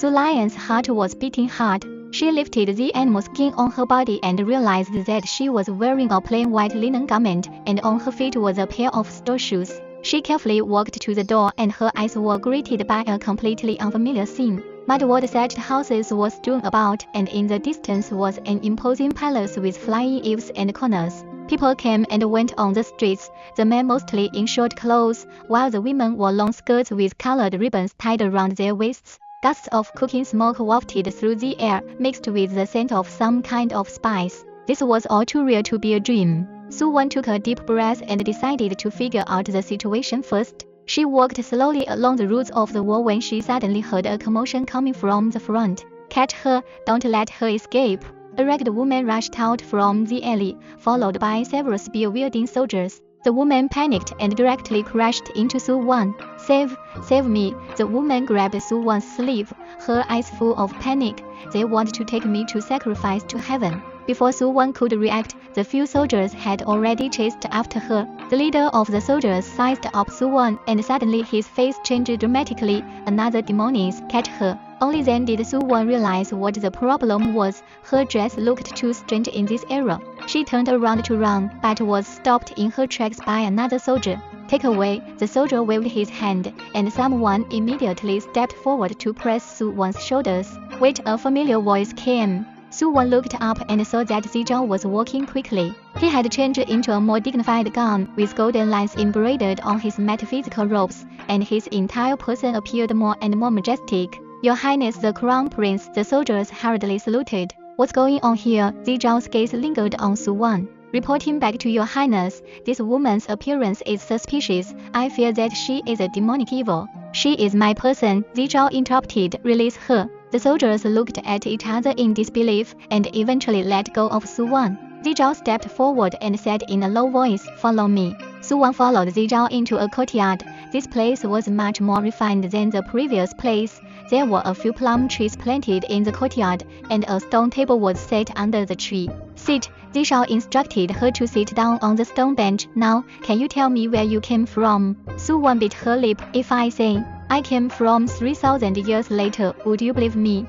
Su Lion's heart was beating hard. She lifted the animal skin on her body and realized that she was wearing a plain white linen garment, and on her feet was a pair of store shoes. She carefully walked to the door, and her eyes were greeted by a completely unfamiliar scene. Mud-walled thatched houses were strewn about, and in the distance was an imposing palace with flying eaves and corners. People came and went on the streets, the men mostly in short clothes, while the women wore long skirts with colored ribbons tied around their waists. Gusts of cooking smoke wafted through the air, mixed with the scent of some kind of spice. This was all too real to be a dream. Su-Wan took a deep breath and decided to figure out the situation first. She walked slowly along the roots of the wall when she suddenly heard a commotion coming from the front. "Catch her! Don't let her escape!" A ragged woman rushed out from the alley, followed by several spear-wielding soldiers. The woman panicked and directly crashed into Su-Wan. Save me!" The woman grabbed Su-Wan's sleeve, her eyes full of panic. "They want to take me to sacrifice to heaven." Before Su-Wan could react, the few soldiers had already chased after her. The leader of the soldiers sized up Su-Wan, and suddenly his face changed dramatically. "Another demoness, catch her!" Only then did Su-Wan realize what the problem was. Her dress looked too strange in this era. She turned around to run, but was stopped in her tracks by another soldier. "Take away!" The soldier waved his hand, and someone immediately stepped forward to press Su-Wan's shoulders. "Wait!" A familiar voice came. Su-Wan looked up and saw that Zizhao was walking quickly. He had changed into a more dignified gown, with golden lines embroidered on his metaphysical robes, and his entire person appeared more and more majestic. "Your Highness the Crown Prince," the soldiers hurriedly saluted. "What's going on here?" Zizhao's gaze lingered on Su-Wan. "Reporting back to Your Highness, this woman's appearance is suspicious. I fear that she is a demonic evil." "She is my person," Zizhao interrupted. "Release her." The soldiers looked at each other in disbelief, and eventually let go of Su-Wan. Zizhao stepped forward and said in a low voice, "Follow me." Su-Wan followed Zizhao into a courtyard. This place was much more refined than the previous place. There were a few plum trees planted in the courtyard, and a stone table was set under the tree. "Sit," Zizhao instructed her to sit down on the stone bench. "Now, can you tell me where you came from?" Su-Wan bit her lip. "If I say I came from 3,000 years later, would you believe me?"